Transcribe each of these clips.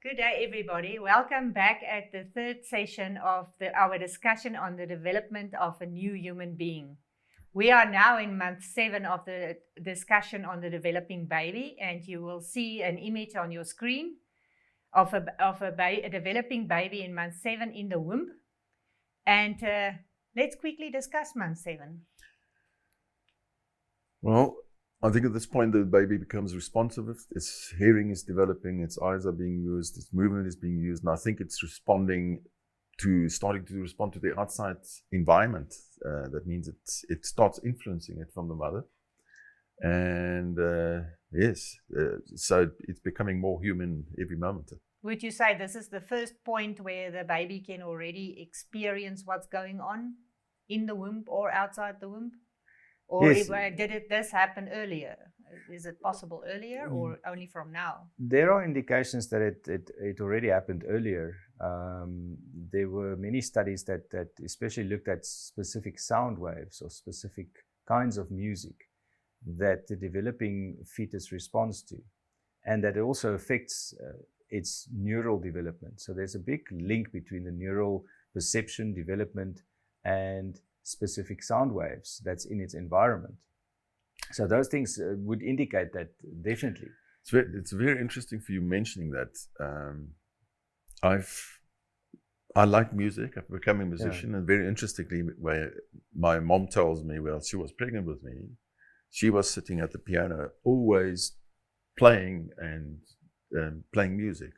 Good day, everybody. Welcome back at the third session of our discussion on the development of a new human being. We are now in month 7 of the discussion on the developing baby, and you will see an image on your screen of a developing baby in month 7 in the womb. And let's quickly discuss month 7. Well, I think at this point the baby becomes responsive. Its hearing is developing, its eyes are being used, its movement is being used, and I think it's starting to respond to the outside environment. That means it starts influencing it from the mother, and so it's becoming more human every moment. Would you say this is the first point where the baby can already experience what's going on in the womb or outside the womb? Or Yes. did this happen earlier? Is it possible earlier or only from now? There are indications that it already happened earlier. There were many studies that especially looked at specific sound waves or specific kinds of music that the developing fetus responds to, and that it also affects its neural development. So there's a big link between the neural perception development and specific sound waves that's in its environment. So those things would indicate that definitely. It's very interesting for you mentioning that. I like music. I've become a musician, and very interestingly, where my mom tells me, well, she was pregnant with me, she was sitting at the piano, always playing and playing music.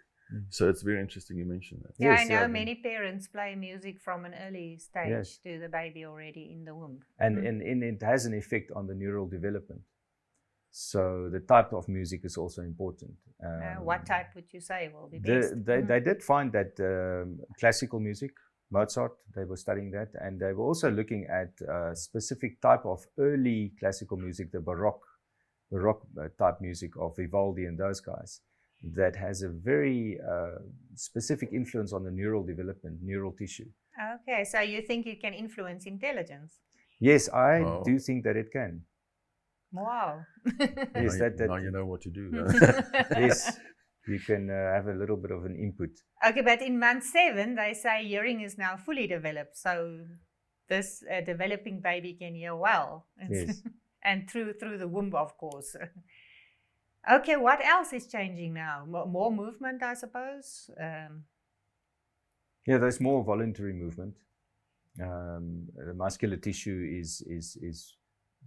So it's very interesting you mentioned that. Yeah, Yes, I know yeah. many parents play music from an early stage Yes. to the baby already in the womb. And it has an effect on the neural development. So the type of music is also important. What type would you say will be best? They did find that classical music, Mozart, they were studying that, and they were also looking at a specific type of early classical music, the Baroque type music of Vivaldi and those guys, that has a very specific influence on the neural development, neural tissue. Okay, so you think it can influence intelligence? Yes, I Wow. do think that it can. Wow. Yes, Now you know what to do. Yes, you can have a little bit of an input. Okay, but in month 7, they say hearing is now fully developed. So this developing baby can hear well. Yes. And through the womb, of course. Okay, what else is changing now? More movement, I suppose. Yeah, there's more voluntary movement. The muscular tissue is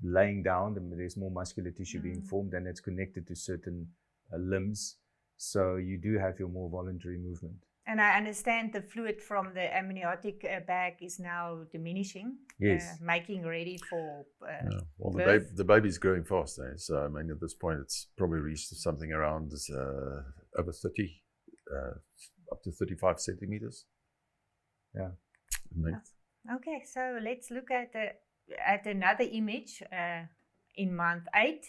laying down. There's more muscular tissue being formed, and it's connected to certain limbs. So you do have your more voluntary movement. And I understand the fluid from the amniotic bag is now diminishing. Yes. Making ready for Well, birth. the baby's growing fast, so I mean, at this point, it's probably reached something around over 30, up to 35 centimeters. Yeah. Length. Okay, so let's look at another image in month 8.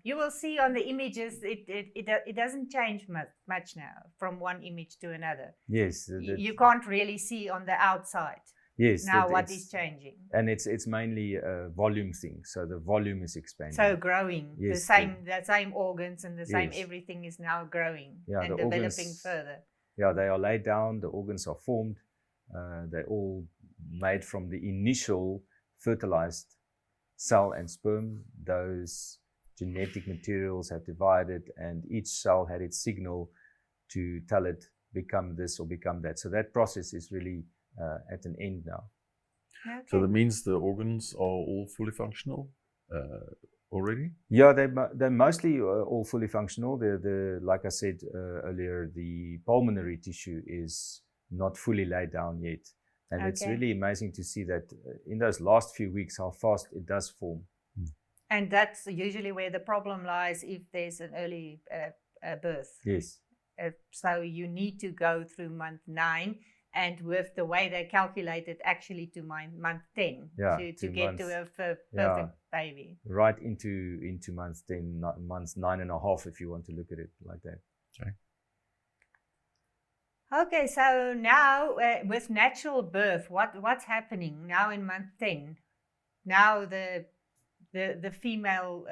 You will see on the images it doesn't change much now from one image to another. Yes. You can't really see on the outside Yes. now what is changing. And it's mainly a volume thing. So the volume is expanding. So growing, Yes, the same organs and the same Yes. everything is now growing Yeah, and the developing organs- further. Yeah, they are laid down. The organs are formed. They're all made from the initial fertilized cell and sperm. Those genetic materials have divided, and each cell had its signal to tell it become this or become that. So that process is really at an end now. Okay. So that means the organs are all fully functional already? Yeah, they're mostly all fully functional. Like I said earlier, the pulmonary tissue is not fully laid down yet. And it's Okay. really amazing to see that in those last few weeks, how fast it does form. And that's usually where the problem lies if there's an early birth. Yes. So you need to go through month 9, and with the way they calculate it, actually to month 10 Yeah, to to get to a perfect baby. Right into month 10, month 9.5, if you want to look at it like that. Okay. Okay, so now with natural birth, what's happening now in month 10? Now the female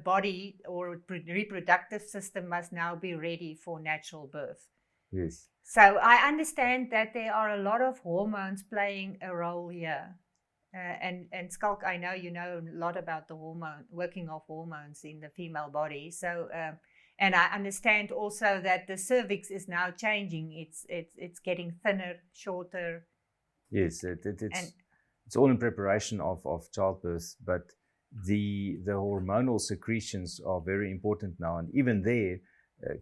body or reproductive system must now be ready for natural birth. Yes. So I understand that there are a lot of hormones playing a role here. And Skulk, I know you know a lot about the working of hormones in the female body. So, and I understand also that the cervix is now changing. It's getting thinner, shorter. Yes, it's all in preparation of childbirth, but the hormonal secretions are very important now, and even there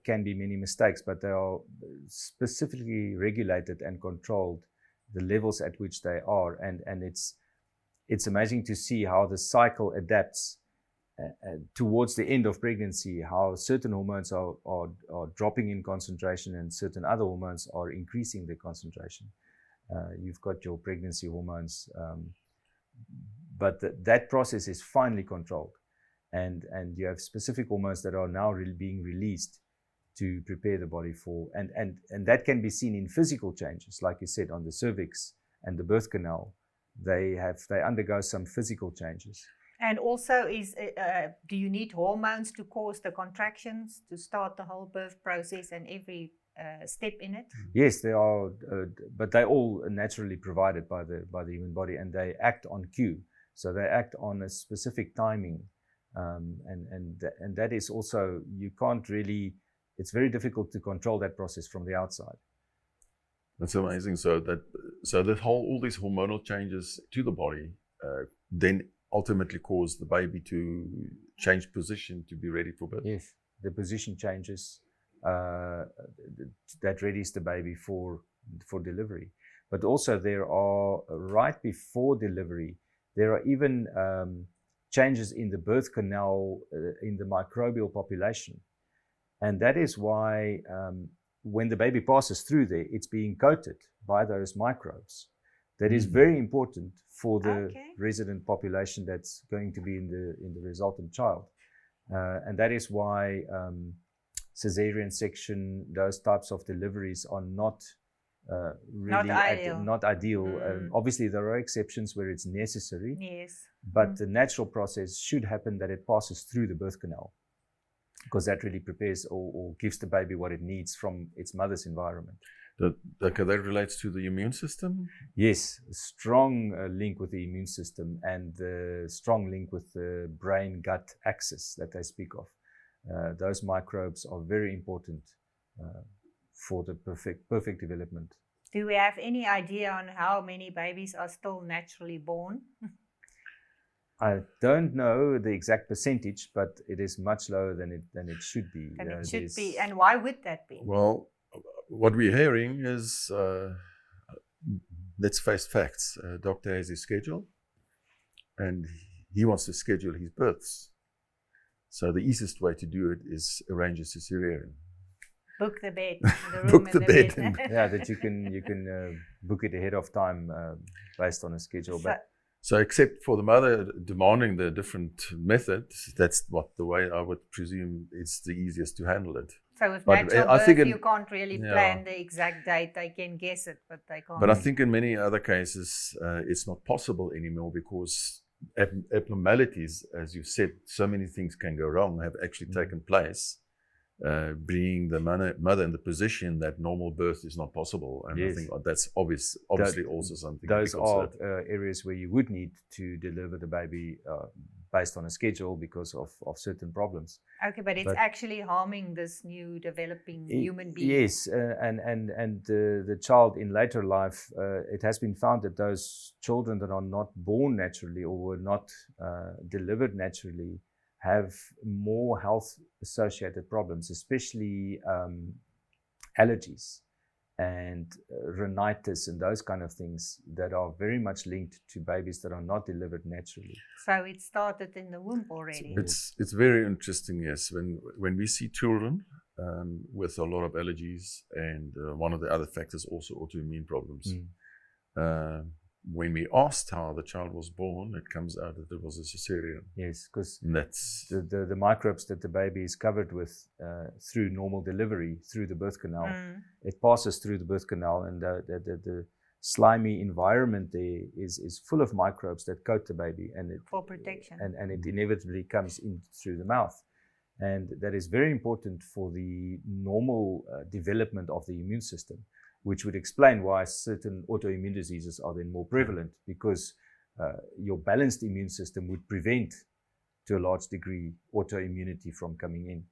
can be many mistakes, but they are specifically regulated and controlled, the levels at which they are, and it's amazing to see how the cycle adapts towards the end of pregnancy, how certain hormones are dropping in concentration and certain other hormones are increasing their concentration. You've got your pregnancy hormones, but that process is finely controlled, and you have specific hormones that are now being released to prepare the body for, and that can be seen in physical changes, like you said, on the cervix and the birth canal. They undergo some physical changes. And also, do you need hormones to cause the contractions, to start the whole birth process and every step in it? Yes, they are, but they all are naturally provided by the human body, and they act on cue. So they act on a specific timing, and that is also, you can't really. It's very difficult to control that process from the outside. That's amazing. So that all these hormonal changes to the body then ultimately cause the baby to change position to be ready for birth. Yes, the position changes. That readies the baby for delivery. But also there are, right before delivery, there are even changes in the birth canal in the microbial population. And that is why when the baby passes through there, it's being coated by those microbes. That is very important for the resident population that's going to be in the resultant child. And that is why cesarean section, those types of deliveries are not really not ideal. Obviously, there are exceptions where it's necessary. Yes. But the natural process should happen that it passes through the birth canal, because that really prepares or gives the baby what it needs from its mother's environment. That relates to the immune system? Yes, a strong link with the immune system, and the strong link with the brain-gut axis that they speak of. Those microbes are very important for the perfect development. Do we have any idea on how many babies are still naturally born? I don't know the exact percentage, but it is much lower than it should be. And it should be. And why would that be? Well, what we're hearing is, let's face facts. Doctor has his schedule, and he wants to schedule his births. So the easiest way to do it is arrange a cesarean. Book the bed. Book the bed. Yeah, that you can book it ahead of time based on a schedule. So except for the mother demanding the different methods, that's the way I would presume it's the easiest to handle it. So with natural birth, you can't really plan the exact date. They can guess it, but they can't. But I think in many other cases, it's not possible anymore, because abnormalities, as you said, so many things can go wrong, have actually taken place, bringing the mother in the position that normal birth is not possible. And I think that's obviously also something. Those are areas where you would need to deliver the baby based on a schedule because of certain problems. Okay, but it's actually harming this new developing human being. Yes, and the child in later life, it has been found that those children that are not born naturally or were not delivered naturally have more health-associated problems, especially allergies and rhinitis and those kind of things that are very much linked to babies that are not delivered naturally. So it started in the womb already. It's very interesting, yes. When we see children with a lot of allergies, and one of the other factors also autoimmune problems. When we asked how the child was born, it comes out that it was a cesarean. Yes, because that's the microbes that the baby is covered with through normal delivery, through the birth canal. It passes through the birth canal, and the slimy environment there is full of microbes that coat the baby, and for protection. And it inevitably comes in through the mouth. And that is very important for the normal development of the immune system, which would explain why certain autoimmune diseases are then more prevalent, because your balanced immune system would prevent, to a large degree, autoimmunity from coming in.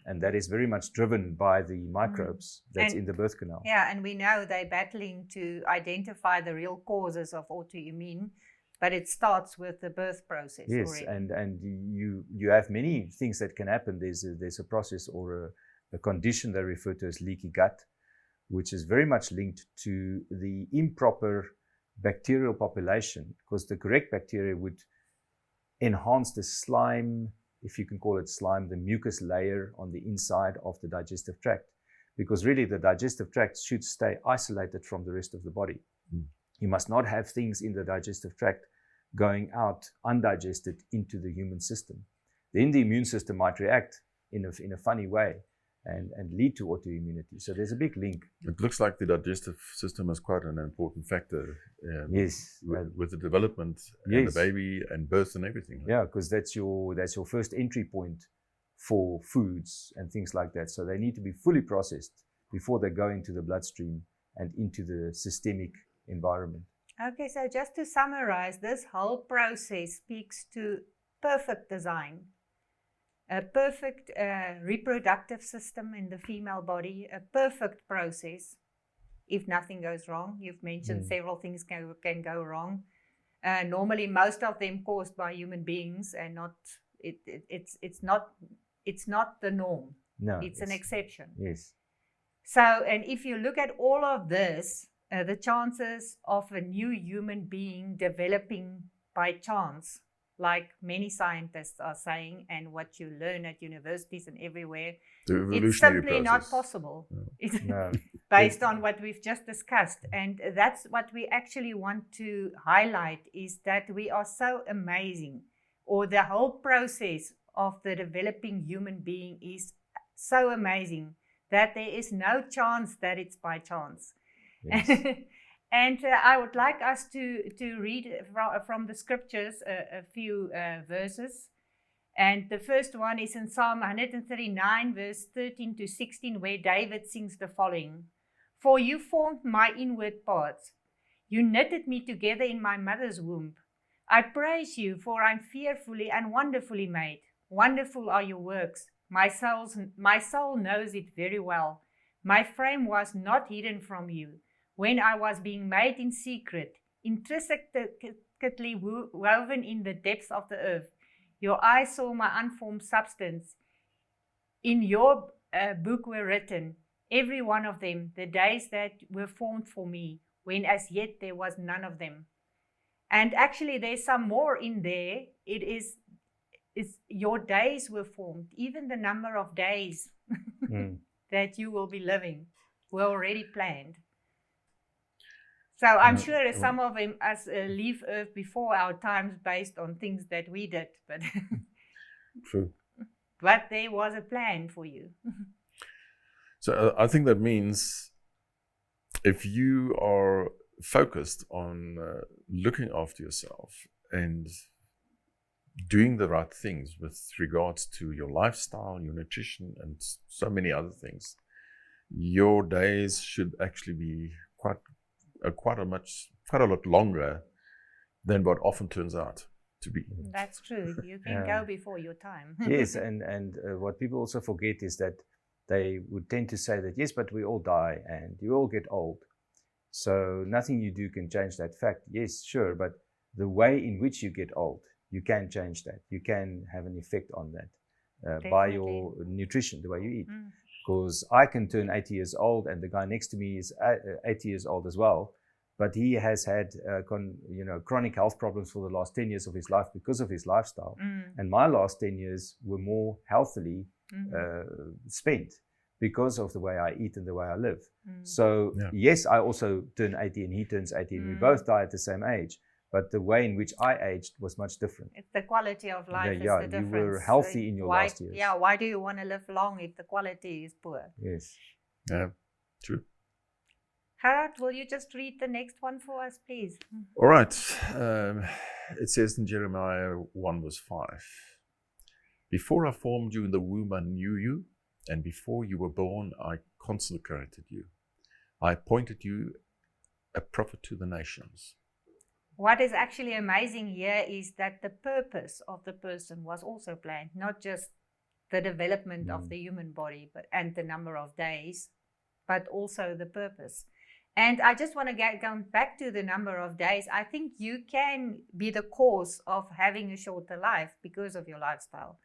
And that is very much driven by the microbes that's in the birth canal. Yeah, and we know they're battling to identify the real causes of autoimmune, but it starts with the birth process. Yes, already. and you have many things that can happen. There's a process or a condition they refer to as leaky gut, which is very much linked to the improper bacterial population, because the correct bacteria would enhance the slime, if you can call it slime, the mucus layer on the inside of the digestive tract, because really the digestive tract should stay isolated from the rest of the body. You must not have things in the digestive tract going out undigested into the human system. Then the immune system might react in a funny way and lead to autoimmunity. So there's a big link. It looks like the digestive system is quite an important factor. Yes, with the development and the baby and birth and everything. Yeah, because that's your first entry point for foods and things like that. So they need to be fully processed before they go into the bloodstream and into the systemic environment. Okay, so just to summarize, this whole process speaks to perfect design, a perfect reproductive system in the female body, a perfect process. If nothing goes wrong, you've mentioned several things can go wrong. Normally, most of them caused by human beings, and not it's not the norm. No, it's an exception. Yes. So, and if you look at all of this, the chances of a new human being developing by chance, like many scientists are saying, and what you learn at universities and everywhere, it's simply not possible. No. Based on what we've just discussed. And that's what we actually want to highlight, is that we are so amazing, or the whole process of the developing human being is so amazing that there is no chance that it's by chance. Yes. And I would like us to read from the scriptures a few verses. And the first one is in Psalm 139, verse 13 to 16, where David sings the following. For you formed my inward parts. You knitted me together in my mother's womb. I praise you, for I'm fearfully and wonderfully made. Wonderful are your works. My soul knows it very well. My frame was not hidden from you when I was being made in secret, intricately woven in the depths of the earth. Your eyes saw my unformed substance. In your book were written, every one of them, the days that were formed for me, when as yet there was none of them. And actually there's some more in there. It is your days were formed, even the number of days that you will be living were already planned. So I'm sure some of them leave Earth before our times based on things that we did, but true. But there was a plan for you. So I think that means if you are focused on looking after yourself and doing the right things with regards to your lifestyle, your nutrition, and so many other things, your days should actually be quite a lot longer than what often turns out to be. That's true. You can go before your time. Yes, and what people also forget is that they would tend to say that, yes, but we all die and you all get old. So nothing you do can change that fact. Yes, sure, but the way in which you get old, you can change that. You can have an effect on that by your nutrition, the way you eat. Because I can turn 80 years old and the guy next to me is 80 years old as well, but he has had chronic health problems for the last 10 years of his life because of his lifestyle. And my last 10 years were more healthily spent because of the way I eat and the way I live. So yes, I also turn 80 and he turns 80 and we both die at the same age. But the way in which I aged was much different. It's the quality of life is the difference. You were healthy in your last years. Yeah, why do you want to live long if the quality is poor? Yes. Yeah, true. Harald, will you just read the next one for us, please? All right. It says in Jeremiah 1 verse 5, Before I formed you in the womb, I knew you, and before you were born, I consecrated you. I appointed you a prophet to the nations. What is actually amazing here is that the purpose of the person was also planned, not just the development of the human body and the number of days, but also the purpose. And I just want to go back to the number of days. I think you can be the cause of having a shorter life because of your lifestyle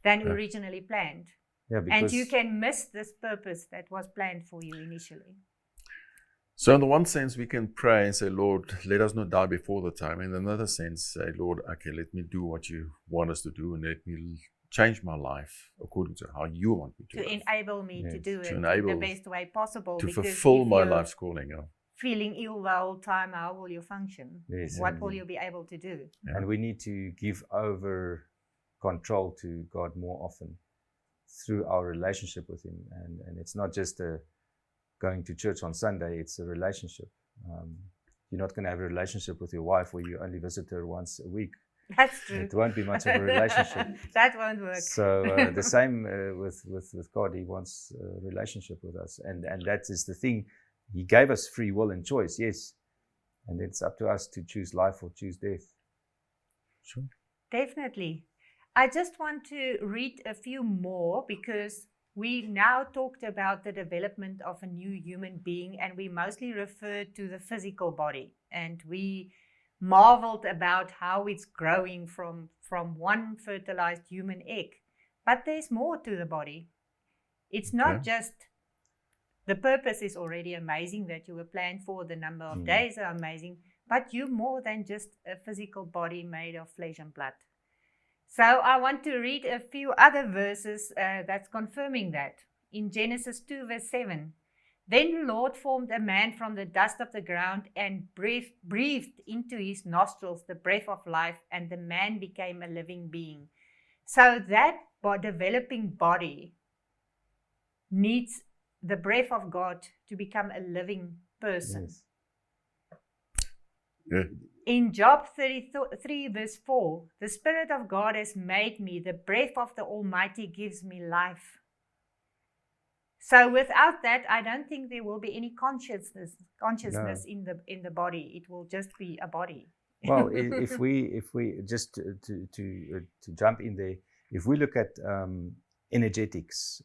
than originally planned. Yeah, and you can miss this purpose that was planned for you initially. So in the one sense, we can pray and say, Lord, let us not die before the time. In another sense, say, Lord, okay, let me do what you want us to do, and let me change my life according to how you want me to live. Enable me to do it in the best way possible. To fulfill my life's calling. Feeling ill the whole time, how will you function? Yes, what will you be able to do? Yeah. And we need to give over control to God more often through our relationship with Him. And it's not just going to church on Sunday, it's a relationship. You're not going to have a relationship with your wife where you only visit her once a week. That's true. It won't be much of a relationship. That won't work. So the same with God. He wants a relationship with us. And that is the thing. He gave us free will and choice, yes. And it's up to us to choose life or choose death. Sure. Definitely. I just want to read a few more because we now talked about the development of a new human being, and we mostly referred to the physical body. And we marveled about how it's growing from one fertilized human egg. But there's more to the body. It's not just, the purpose is already amazing that you were planned for, the number of days are amazing, but you're more than just a physical body made of flesh and blood. So I want to read a few other verses that's confirming that. In Genesis 2 verse 7, then the Lord formed a man from the dust of the ground and breathed into his nostrils the breath of life, and the man became a living being. So that developing body needs the breath of God to become a living person. Yes. Yeah. In Job 33 verse 4, the Spirit of God has made me, the breath of the Almighty gives me life. So without that, I don't think there will be any consciousness in the body. It will just be a body. Well, if we just to jump in there, if we look at energetics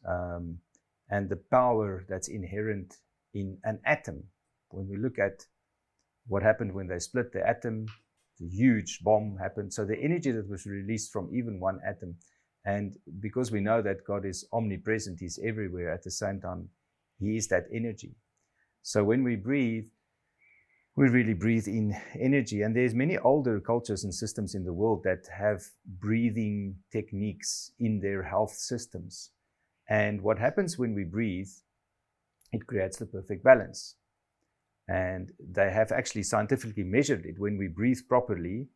and the power that's inherent in an atom, when we look at what happened when they split the atom, the huge bomb happened. So the energy that was released from even one atom, and because we know that God is omnipresent, He's everywhere at the same time, He is that energy. So when we breathe, we really breathe in energy. And there's many older cultures and systems in the world that have breathing techniques in their health systems. And what happens when we breathe, it creates the perfect balance. And they have actually scientifically measured it. When we breathe properly,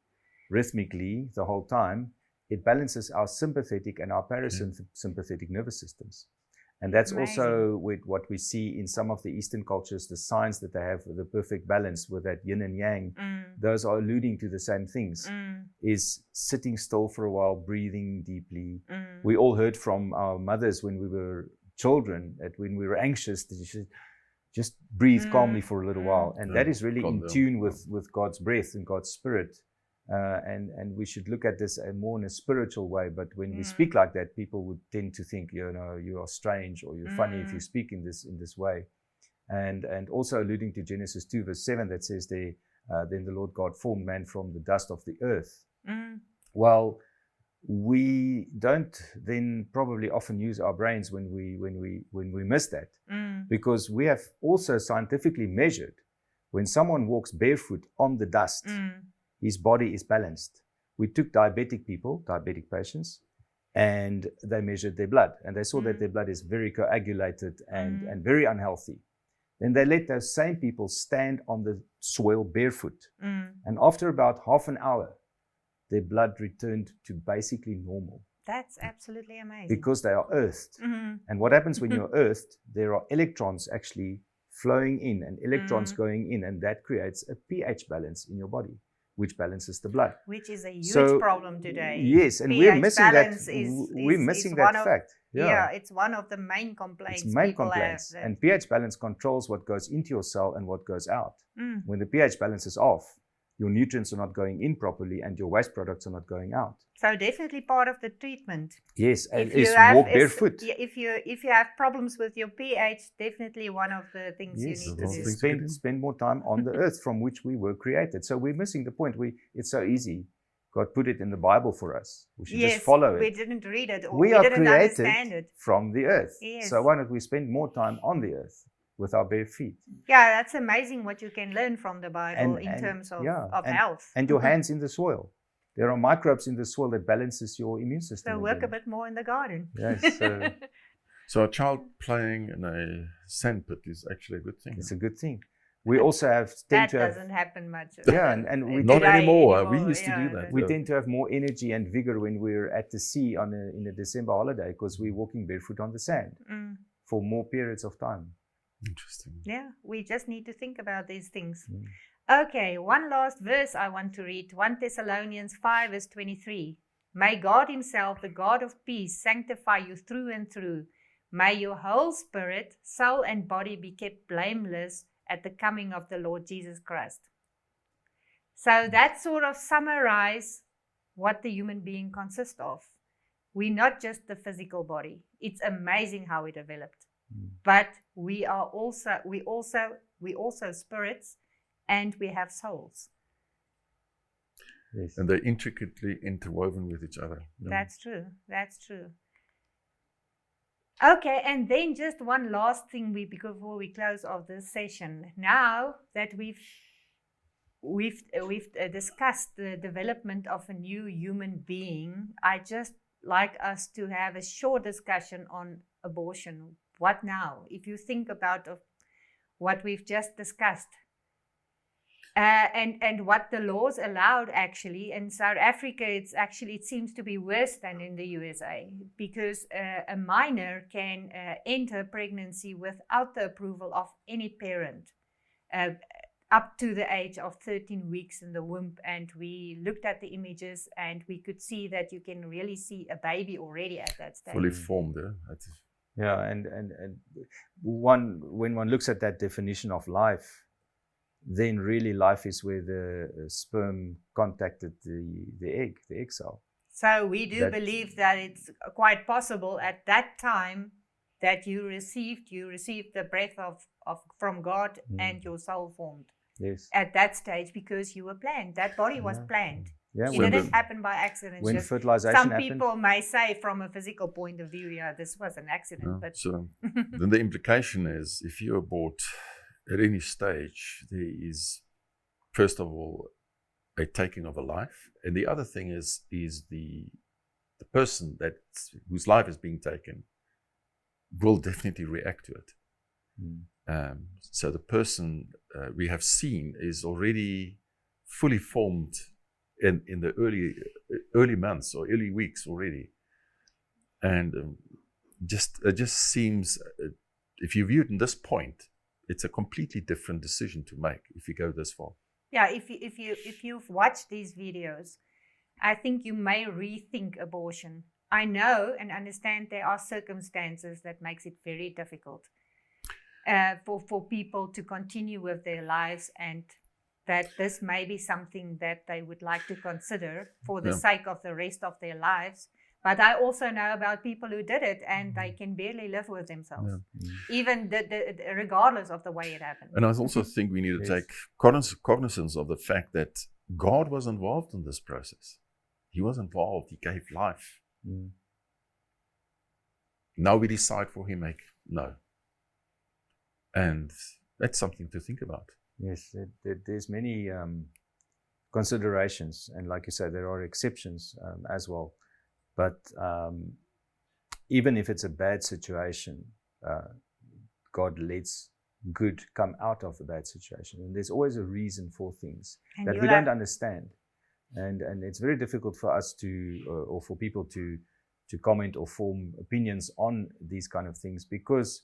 rhythmically, the whole time, it balances our sympathetic and our parasympathetic nervous systems. And that's also with what we see in some of the Eastern cultures, the signs that they have the perfect balance with that yin and yang. Those are alluding to the same things, is sitting still for a while, breathing deeply. We all heard from our mothers when we were children that when we were anxious, that you should just breathe calmly for a little while. And that is really in tune with God's breath and God's spirit. And we should look at this more in a spiritual way. But when we speak like that, people would tend to think, you are strange or you're funny if you speak in this way. And also alluding to Genesis 2 verse 7 that says there, then the Lord God formed man from the dust of the earth. Well, we don't then probably often use our brains when we miss that, because we have also scientifically measured when someone walks barefoot on the dust, his body is balanced. We took diabetic patients, and they measured their blood, and they saw that their blood is very coagulated and very unhealthy. Then they let those same people stand on the soil barefoot, and after about half an hour, their blood returned to basically normal. That's absolutely amazing. Because they are earthed. And what happens when you're earthed, there are electrons actually flowing in and electrons going in, and that creates a pH balance in your body. which balances the blood. Which is a huge So, problem today. Yes, and we're pH missing that. balance We're missing that fact. Yeah, it's one of the main complaints It's main people complaints. have. And pH balance controls what goes into your cell and what goes out. When the pH balance is off, your nutrients are not going in properly and your waste products are not going out. So definitely part of the treatment. Yes, and walk barefoot. If you have problems with your pH, definitely one of the things you need to do. Spend more time on the earth from which we were created. So we're missing the point. It's so easy. God put it in the Bible for us. We should just follow it. We didn't read it or we didn't understand it. From the earth. Yes. So why don't we spend more time on the earth with our bare feet? Yeah, that's amazing what you can learn from the Bible in terms of health. And your hands in the soil. There are microbes in the soil that balances your immune system. So work a bit more in the garden. Yes. So a child playing in a sandpit is actually a good thing. It's a good thing. We also doesn't happen much. Yeah, and we not anymore. We used to do that. We tend to have more energy and vigor when we're at the sea in a December holiday because we're walking barefoot on the sand for more periods of time. Interesting. Yeah, we just need to think about these things. Okay, one last verse I want to read. 1 Thessalonians 5 verse 23. May God himself, the God of peace, sanctify you through and through. May your whole spirit, soul and body be kept blameless at the coming of the Lord Jesus Christ. So that sort of summarizes what the human being consists of. We're not just the physical body. It's amazing how we developed. But we also spirits, and we have souls. Yes. And they're intricately interwoven with each other. That's true. Okay, and then just one last thing before we close off this session. Now that we've discussed the development of a new human being, I just like us to have a short discussion on abortion. What now? If you think about what we've just discussed, and what the laws allowed, actually in South Africa, it seems to be worse than in the USA, because a minor can enter pregnancy without the approval of any parent, up to the age of 13 weeks in the womb. And we looked at the images and we could see that you can really see a baby already at that stage. Fully formed, Yeah, and when one looks at that definition of life, then really life is where the sperm contacted the egg cell. So we do believe that it's quite possible at that time that you received the breath from God and your soul formed. Yes. At that stage, because you were planned. That body was planned. Yeah, it didn't happen by accident. When fertilization some happened, people may say from a physical point of view, yeah, this was an accident. But so then the implication is, if you abort at any stage, there is, first of all, a taking of a life, and the other thing is the person whose life is being taken will definitely react to it. So the person we have seen is already fully formed in the early months or early weeks already, and it just seems, if you view it in this point, it's a completely different decision to make if you go this far. Yeah, if you've watched these videos, I think you may rethink abortion. I know and understand there are circumstances that makes it very difficult for people to continue with their lives, and that this may be something that they would like to consider for the sake of the rest of their lives. But I also know about people who did it and they can barely live with themselves, even regardless of the way it happened. And I also think we need to take cognizance of the fact that God was involved in this process. He was involved. He gave life. Now we decide for him, no. And that's something to think about. Yes, there's many considerations, and like you said, there are exceptions as well. But even if it's a bad situation, God lets good come out of the bad situation. And there's always a reason for things that we don't understand. And it's very difficult for us to, or for people to comment or form opinions on these kind of things, because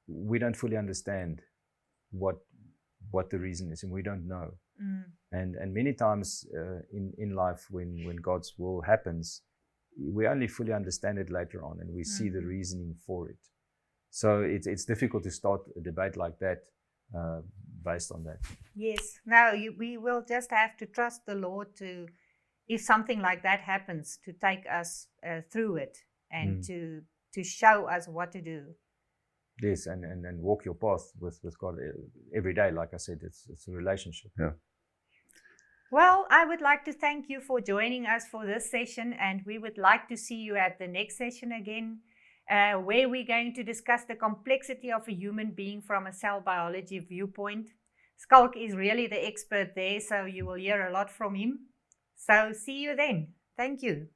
we don't fully understand what the reason is, and we don't know. And many times in life, when God's will happens, we only fully understand it later on, and we see the reasoning for it. So it's difficult to start a debate like that based on that. Yes. Now we will just have to trust the Lord to, if something like that happens, to take us through it and to show us what to do. Yes, and walk your path with God every day. Like I said, it's a relationship. Yeah. Well, I would like to thank you for joining us for this session, and we would like to see you at the next session again, where we're going to discuss the complexity of a human being from a cell biology viewpoint. Skalk is really the expert there, so you will hear a lot from him. So see you then. Thank you.